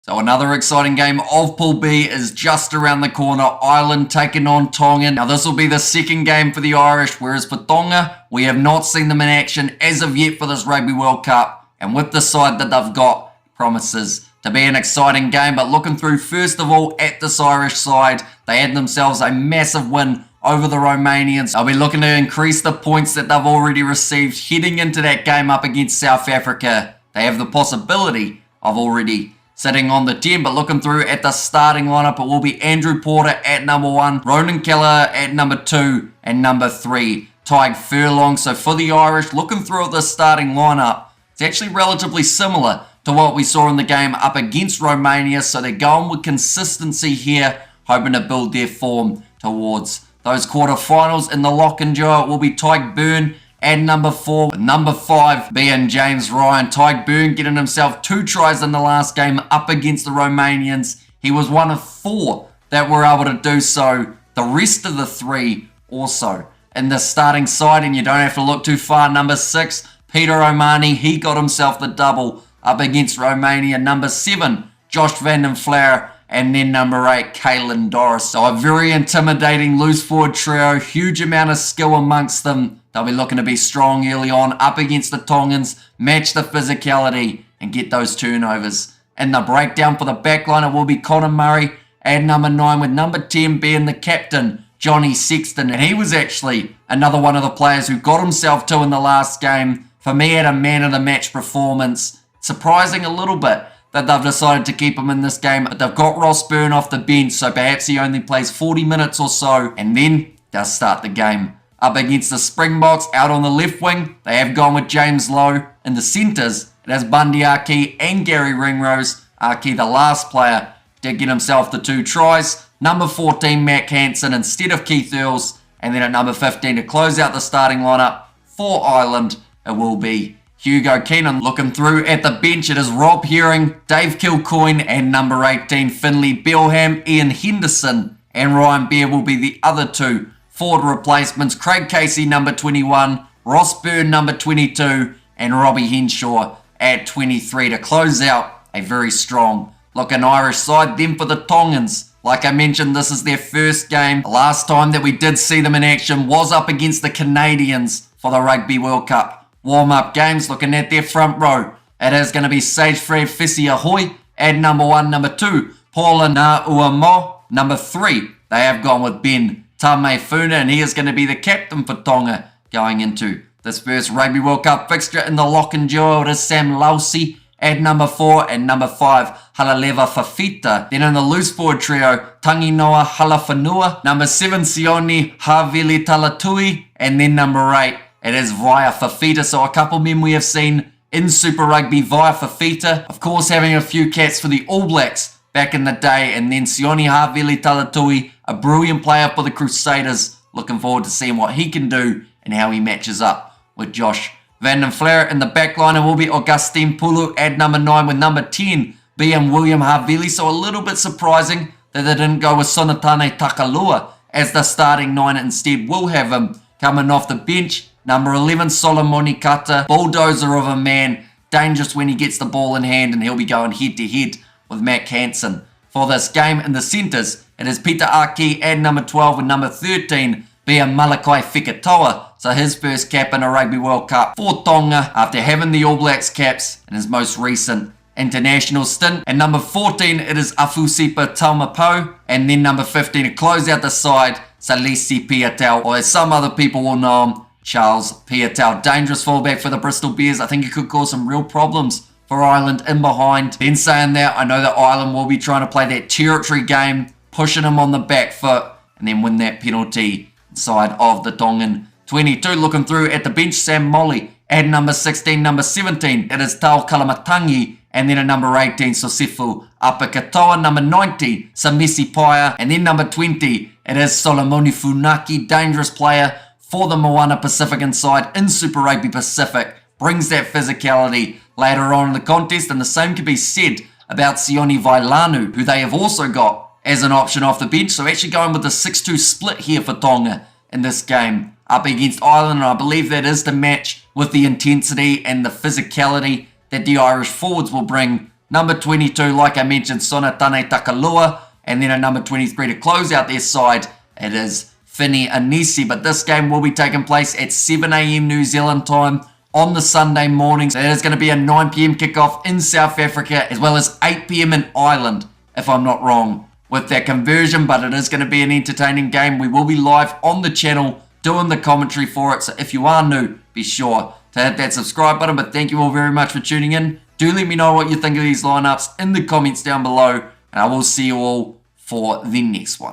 So another exciting game of Pool B is just around the corner. Ireland taking on Tonga. Now this will be the second game for the Irish, whereas for Tonga, we have not seen them in action as of yet for this Rugby World Cup. And with the side that they've got, promises to be an exciting game. But looking through, first of all, at this Irish side, they had themselves a massive win over the Romanians. They'll be looking to increase the points that they've already received heading into that game up against South Africa. They have the possibility of already sitting on the 10, but looking through at the starting lineup, it will be Andrew Porter at number 1, Ronan Keller at number 2, and number 3, Tadhg Furlong. So for the Irish, looking through at the starting lineup, it's actually relatively similar to what we saw in the game up against Romania. So they're going with consistency here, hoping to build their form towards those quarterfinals. In the lock and draw, it will be Tadhg Beirne at number 4, with number 5 being James Ryan. Tadhg Beirne getting himself 2 tries in the last game up against the Romanians. He was one of 4 that were able to do so. The rest of the 3 also in the starting side, and you don't have to look too far. Number 6, Peter O'Mahony, he got himself the double up against Romania. Number 7, Josh van den Vlaar, and then number 8, Caelan Doris. So a very intimidating loose forward trio, huge amount of skill amongst them. They'll be looking to be strong early on up against the Tongans, match the physicality, and get those turnovers. In the breakdown for the backline, it will be Connor Murray at number 9, with number 10 being the captain, Johnny Sexton. And he was actually another one of the players who got himself 2 in the last game. For me, had a man of the match performance. Surprising a little bit that they've decided to keep him in this game, but they've got Ross Byrne off the bench, so perhaps he only plays 40 minutes or so, and then they'll start the game. Up against the Springboks, out on the left wing, they have gone with James Lowe. In the centres, it has Bundy Aki and Gary Ringrose. Aki, the last player, did get himself the 2 tries. Number 14, Mac Hansen instead of Keith Earls. And then at number 15, to close out the starting lineup for Ireland, it will be Hugo Keenan. Looking through at the bench, it is Rob Herring, Dave Kilcoyne, and number 18, Finlay Belham. Ian Henderson and Ryan Baird will be the other 2 forward replacements. Craig Casey, number 21, Ross Byrne, number 22, and Robbie Henshaw at 23 to close out a very strong looking Irish side. Then for the Tongans, like I mentioned, this is their first game. The last time that we did see them in action was up against the Canadians for the Rugby World Cup warm-up games. Looking at their front row, it is going to be Sage-Fred Fesiahoy at number 1, number 2, Paula Nauamo, number 3. They have gone with Ben Tamefuna, and he is going to be the captain for Tonga going into this first Rugby World Cup fixture. In the lock and duo, it is Sam Lausi at number 4 and number 5, Halaleva Fafita. Then in the loose forward trio, Tanginoa Halafanua, number 7, Sione Havili Talatui, and then number 8, it is Via Fafita. So a couple men we have seen in Super Rugby via Fafita. Of course, having a few cats for the All Blacks back in the day, and then Sione Havili Talatui, a brilliant player for the Crusaders. Looking forward to seeing what he can do and how he matches up with Josh van den Vlaar. In the back line, it will be Augustine Pulu at number 9, with number 10 being William Havili. So a little bit surprising that they didn't go with Sonatane Takalua as the starting 9. Instead, we'll have him coming off the bench. Number 11, Solomoni Kata, bulldozer of a man, dangerous when he gets the ball in hand, and he'll be going head-to-head with Mac Hansen for this game. In the centres, it is Peter Aki at number 12, with number 13 being Malakai Fekitoa. So his first cap in a Rugby World Cup for Tonga after having the All Blacks caps in his most recent international stint. And number 14, it is Afusipa Taumapo. And then number 15, to close out the side, Salisi Piatel, or as some other people will know him, Charles Piatel. Dangerous fullback for the Bristol Bears. I think it could cause some real problems for Ireland in behind. Then saying that, I know that Ireland will be trying to play that territory game, pushing him on the back foot, and then win that penalty inside of the Tongan 22. Looking through at the bench, Sam Molly at number 16, number 17, it is Tau Kalamatangi, and then at number 18, Sosifu Apakatoa, number 19, Samisi Paya, and then number 20, it is Solomoni Funaki, dangerous player for the Moana Pacific side in Super Rugby Pacific, brings that physicality later on in the contest. And the same can be said about Sione Vailanu, who they have also got as an option off the bench. So actually going with the 6-2 split here for Tonga in this game up against Ireland, and I believe that is to match with the intensity and the physicality that the Irish forwards will bring Number 22, like I mentioned, Sonatane Takalua. And then at number 23 to close out their side, it is Fini Anisi. But this game will be taking place at 7 a.m. New Zealand time on the Sunday mornings. It is going to be a 9 p.m. kickoff in South Africa, as well as 8 p.m. in Ireland, if I'm not wrong with that conversion. But it is going to be an entertaining game. We will be live on the channel doing the commentary for it. So if you are new, be sure to hit that subscribe button. But thank you all very much for tuning in. Do let me know what you think of these lineups in the comments down below. And I will see you all for the next one.